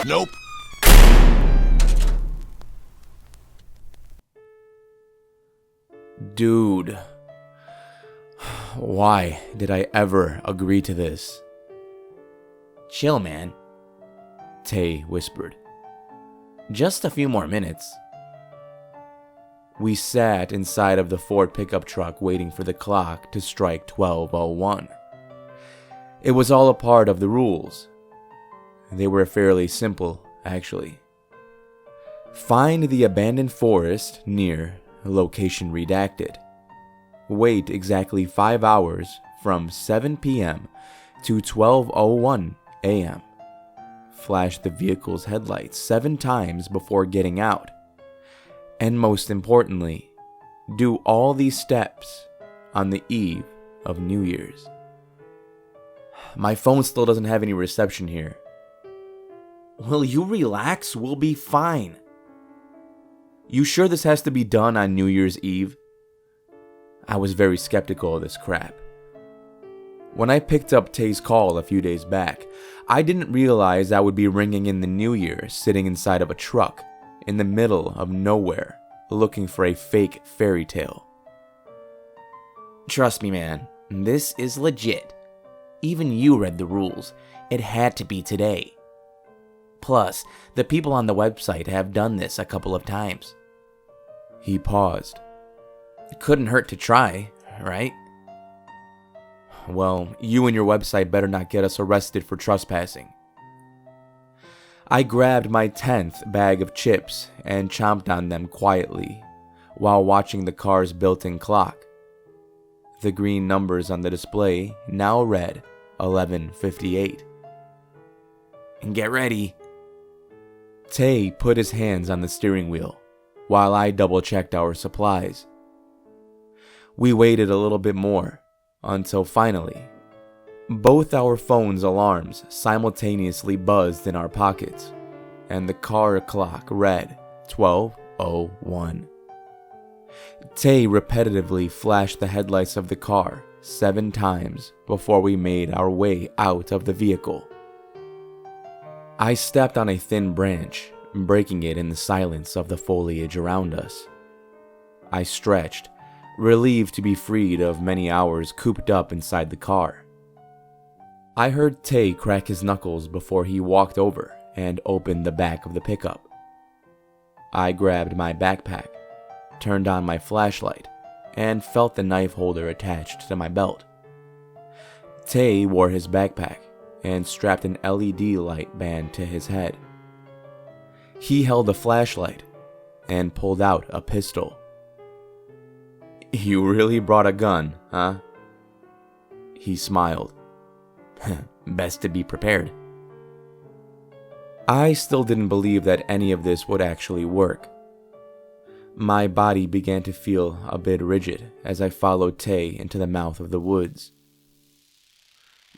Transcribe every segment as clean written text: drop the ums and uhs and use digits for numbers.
Nope. Dude. Why did I ever agree to this? Chill, man, Tay whispered. just a few more minutes. We sat inside of the Ford pickup truck waiting for the clock to strike 12:01. It was all a part of the rules. They were fairly simple, actually. Find the abandoned forest near location redacted. Wait exactly 5 hours from 7 p.m. to 12:01 a.m. Flash the vehicle's headlights 7 times before getting out. And most importantly, do all these steps on the eve of New Year's. My phone still doesn't have any reception here. Will you relax? We'll be fine. You sure this has to be done on New Year's Eve? I was very skeptical of this crap. When I picked up Tay's call a few days back, I didn't realize I would be ringing in the new year sitting inside of a truck in the middle of nowhere looking for a fake fairy tale. Trust me, man, this is legit. Even you read the rules. It had to be today. Plus, the people on the website have done this a couple of times. He paused. It couldn't hurt to try, right? Well, you and your website better not get us arrested for trespassing. I grabbed my 10th bag of chips and chomped on them quietly while watching the car's built-in clock. The green numbers on the display now read 11:58. And get ready. Tay put his hands on the steering wheel while I double-checked our supplies. We waited a little bit more until finally, both our phones' alarms simultaneously buzzed in our pockets, and the car clock read 12:01. Tay repetitively flashed the headlights of the car 7 times before we made our way out of the vehicle. I stepped on a thin branch, breaking it in the silence of the foliage around us. I stretched, relieved to be freed of many hours cooped up inside the car. I heard Tay crack his knuckles before he walked over and opened the back of the pickup. I grabbed my backpack, turned on my flashlight, and felt the knife holder attached to my belt. Tay wore his backpack and strapped an LED light band to his head. He held a flashlight and pulled out a pistol. "You really brought a gun, huh?" He smiled. Best to be prepared. I still didn't believe that any of this would actually work. My body began to feel a bit rigid as I followed Tay into the mouth of the woods.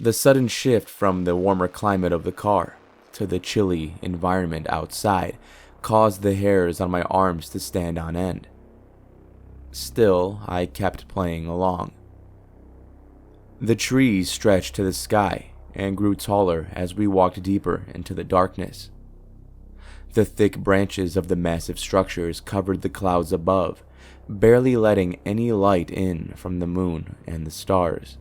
The sudden shift from the warmer climate of the car to the chilly environment outside caused the hairs on my arms to stand on end. Still, I kept playing along. The trees stretched to the sky and grew taller as we walked deeper into the darkness. The thick branches of the massive structures covered the clouds above, barely letting any light in from the moon and the stars.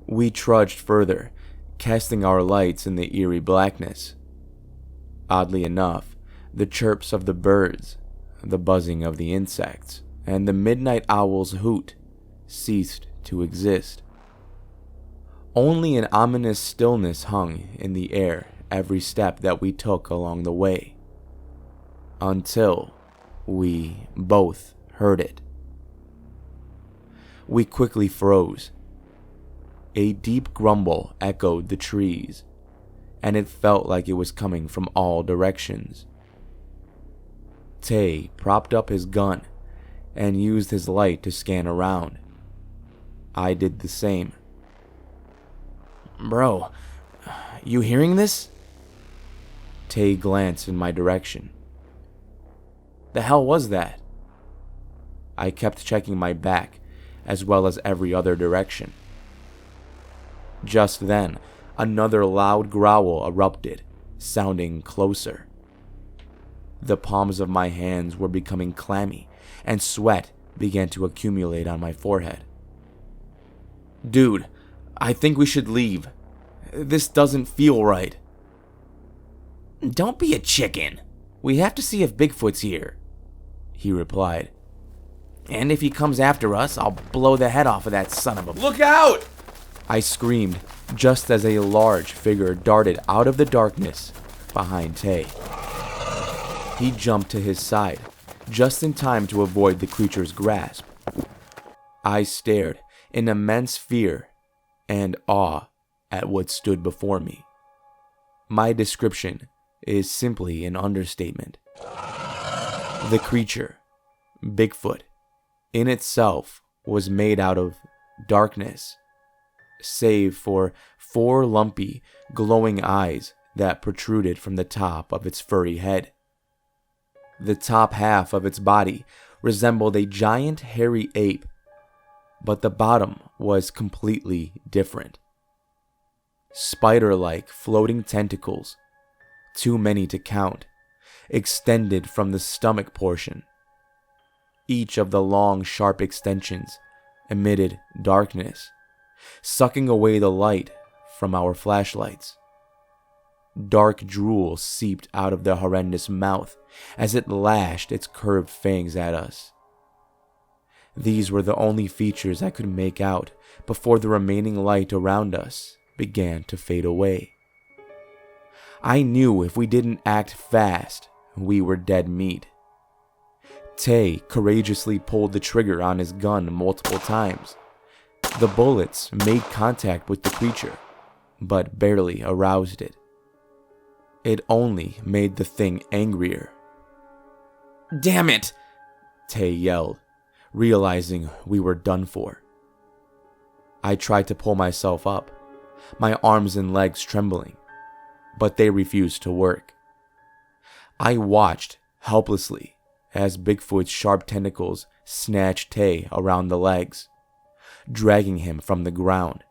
We trudged further, casting our lights in the eerie blackness. Oddly enough, the chirps of the birds, the buzzing of the insects, and the midnight owl's hoot ceased to exist. Only an ominous stillness hung in the air every step that we took along the way, until we both heard it. We quickly froze. A deep grumble echoed the trees, and it felt like it was coming from all directions. Tay propped up his gun and used his light to scan around. I did the same. Bro, you hearing this? Tay glanced in my direction. The hell was that? I kept checking my back, as well as every other direction. Just then, another loud growl erupted, sounding closer. The palms of my hands were becoming clammy, and sweat began to accumulate on my forehead. "Dude, I think we should leave. This doesn't feel right." "Don't be a chicken. We have to see if Bigfoot's here," he replied. "And if he comes after us, I'll blow the head off of that son of a..." "Look out!" I screamed just as a large figure darted out of the darkness behind Tay. He jumped to his side, just in time to avoid the creature's grasp. I stared in immense fear and awe at what stood before me. My description is simply an understatement. The creature, Bigfoot, in itself was made out of darkness, save for 4 lumpy, glowing eyes that protruded from the top of its furry head. The top half of its body resembled a giant hairy ape, but the bottom was completely different. Spider-like floating tentacles, too many to count, extended from the stomach portion. Each of the long, sharp extensions emitted darkness, sucking away the light from our flashlights. Dark drool seeped out of the horrendous mouth as it lashed its curved fangs at us. These were the only features I could make out before the remaining light around us began to fade away. I knew if we didn't act fast, we were dead meat. Tay courageously pulled the trigger on his gun multiple times. The bullets made contact with the creature, but barely aroused it. It only made the thing angrier. "Damn it!" Tay yelled, realizing we were done for. I tried to pull myself up, my arms and legs trembling, but they refused to work. I watched helplessly as Bigfoot's sharp tentacles snatched Tay around the legs, dragging him from the ground.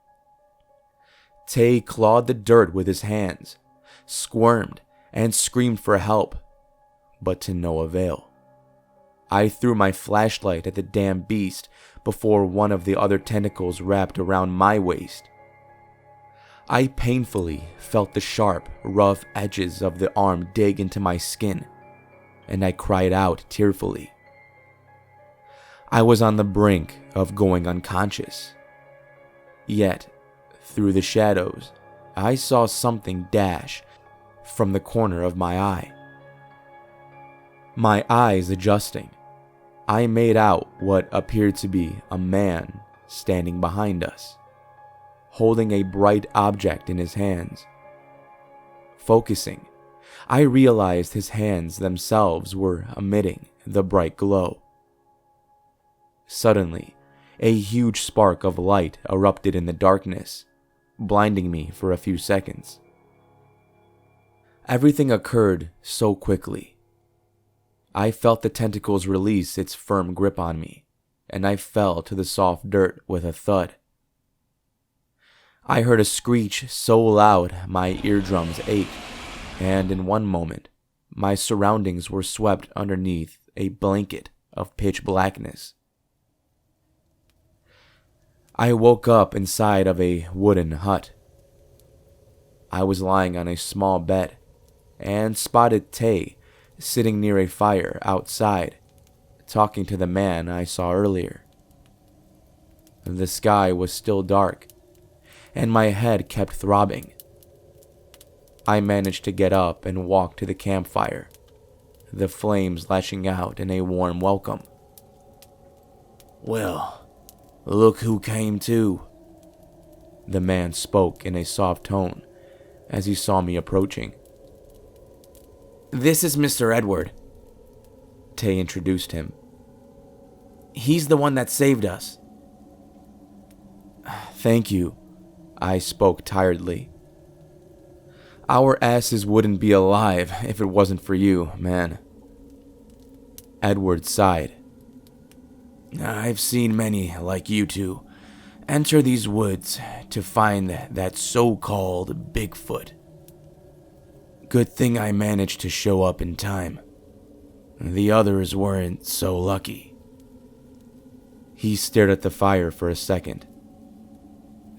Tay clawed the dirt with his hands, squirmed, and screamed for help, but to no avail. I threw my flashlight at the damn beast before one of the other tentacles wrapped around my waist. I painfully felt the sharp, rough edges of the arm dig into my skin, and I cried out tearfully. I was on the brink of going unconscious. Yet, through the shadows, I saw something dash from the corner of my eye. My eyes adjusting, I made out what appeared to be a man standing behind us, holding a bright object in his hands. Focusing, I realized his hands themselves were emitting the bright glow. Suddenly, a huge spark of light erupted in the darkness, blinding me for a few seconds. Everything occurred so quickly. I felt the tentacles release its firm grip on me, and I fell to the soft dirt with a thud. I heard a screech so loud my eardrums ached, and in one moment, my surroundings were swept underneath a blanket of pitch blackness. I woke up inside of a wooden hut. I was lying on a small bed and spotted Tay sitting near a fire outside, talking to the man I saw earlier. The sky was still dark, and my head kept throbbing. I managed to get up and walk to the campfire, the flames lashing out in a warm welcome. "Well, look who came to," the man spoke in a soft tone as he saw me approaching. "This is Mr. Edward," Tay introduced him. "He's the one that saved us." "Thank you," I spoke tiredly. "Our asses wouldn't be alive if it wasn't for you, man." Edward sighed. "I've seen many like you two enter these woods to find that so-called Bigfoot. Good thing I managed to show up in time. The others weren't so lucky." He stared at the fire for a second.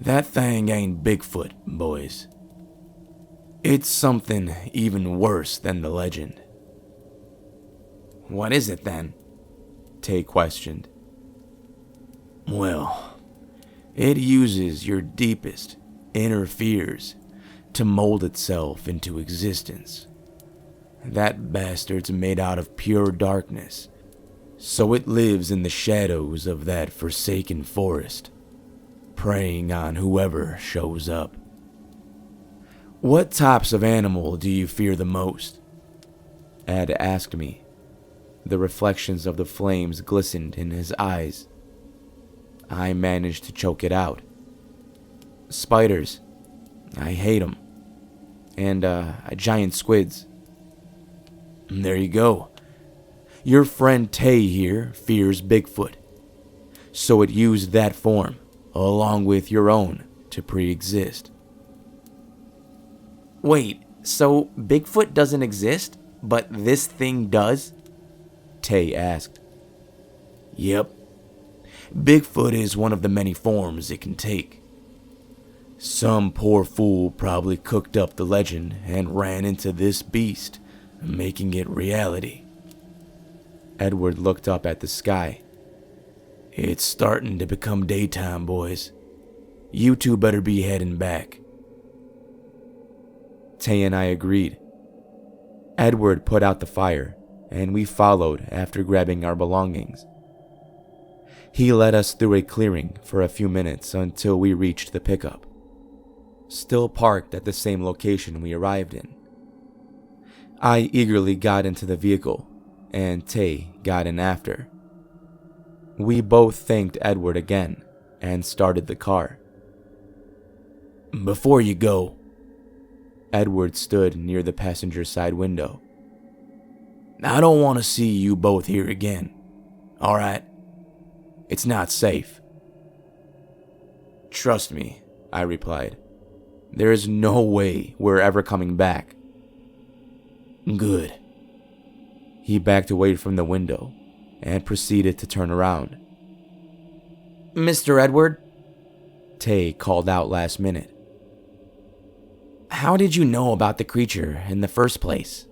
"That thing ain't Bigfoot, boys. It's something even worse than the legend." "What is it then?" Tay questioned. "Well, it uses your deepest inner fears to mold itself into existence. That bastard's made out of pure darkness, so it lives in the shadows of that forsaken forest, preying on whoever shows up." "What types of animal do you fear the most?" Ed asked me. The reflections of the flames glistened in his eyes. I managed to choke it out. "Spiders. I hate them. And giant squids." "There you go. Your friend Tay here fears Bigfoot, so it used that form, along with your own, to pre-exist." "Wait, so Bigfoot doesn't exist, but this thing does?" Tay asked. "Yep. Bigfoot is one of the many forms it can take. Some poor fool probably cooked up the legend and ran into this beast, making it reality." Edward looked up at the sky. "It's starting to become daytime, boys. You two better be heading back." Tay and I agreed. Edward put out the fire, and we followed after grabbing our belongings. He led us through a clearing for a few minutes until we reached the pickup, still parked at the same location we arrived in. I eagerly got into the vehicle, and Tay got in after. We both thanked Edward again and started the car. "Before you go," Edward stood near the passenger side window, "I don't want to see you both here again, alright? It's not safe." "Trust me," I replied. "There is no way we're ever coming back." "Good." He backed away from the window and proceeded to turn around. "Mr. Edward?" Tay called out last minute. "How did you know about the creature in the first place?"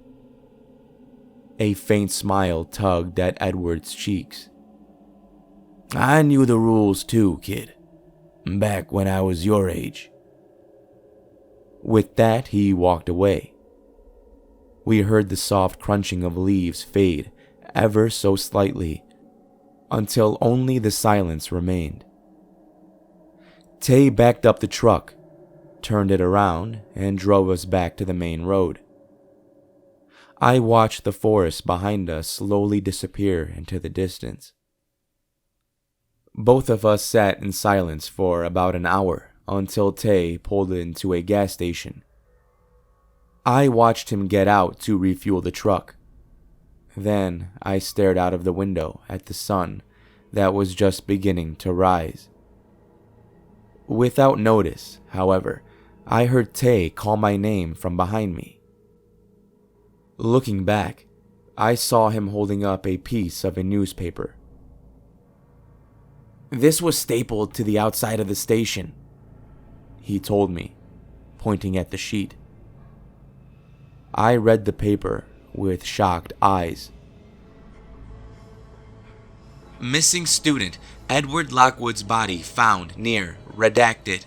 A faint smile tugged at Edward's cheeks. "I knew the rules too, kid. Back when I was your age." With that, he walked away. We heard the soft crunching of leaves fade ever so slightly, until only the silence remained. Tay backed up the truck, turned it around, and drove us back to the main road. I watched the forest behind us slowly disappear into the distance. Both of us sat in silence for about an hour until Tay pulled into a gas station. I watched him get out to refuel the truck. Then I stared out of the window at the sun that was just beginning to rise. Without notice, however, I heard Tay call my name from behind me. Looking back, I saw him holding up a piece of a newspaper. "This was stapled to the outside of the station," he told me, pointing at the sheet. I read the paper with shocked eyes. "Missing student Edward Lockwood's body found near redacted.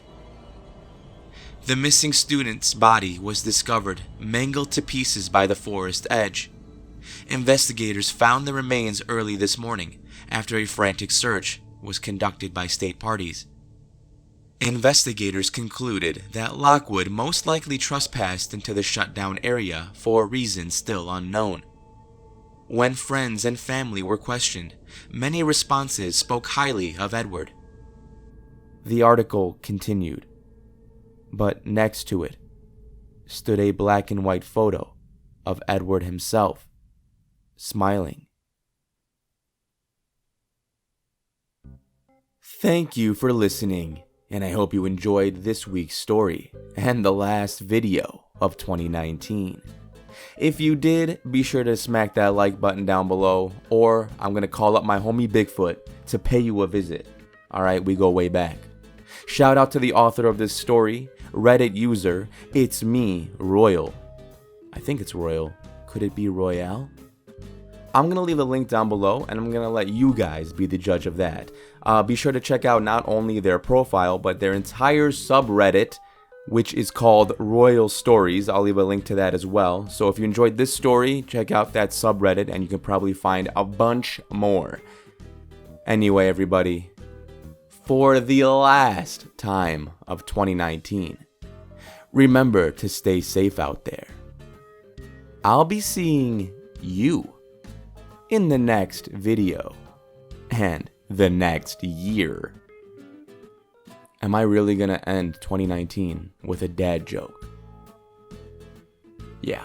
The missing student's body was discovered mangled to pieces by the forest edge. Investigators found the remains early this morning after a frantic search was conducted by state parties. Investigators concluded that Lockwood most likely trespassed into the shut-down area for reasons still unknown. When friends and family were questioned, many responses spoke highly of Edward." The article continued, but next to it stood a black and white photo of Edward himself, smiling. Thank you for listening, and I hope you enjoyed this week's story and the last video of 2019. If you did, be sure to smack that like button down below, or I'm going to call up my homie Bigfoot to pay you a visit. Alright, we go way back. Shout out to the author of this story, Reddit user, ItsMeRoyale. I think it's Royal. Could it be Royale? I'm going to leave a link down below, and I'm going to let you guys be the judge of that. Be sure to check out not only their profile, but their entire subreddit, which is called RoyalStories. I'll leave a link to that as well. So if you enjoyed this story, check out that subreddit, and you can probably find a bunch more. Anyway, everybody, for the last time of 2019, remember to stay safe out there. I'll be seeing you in the next video and the next year. Am I really gonna end 2019 with a dad joke? Yeah.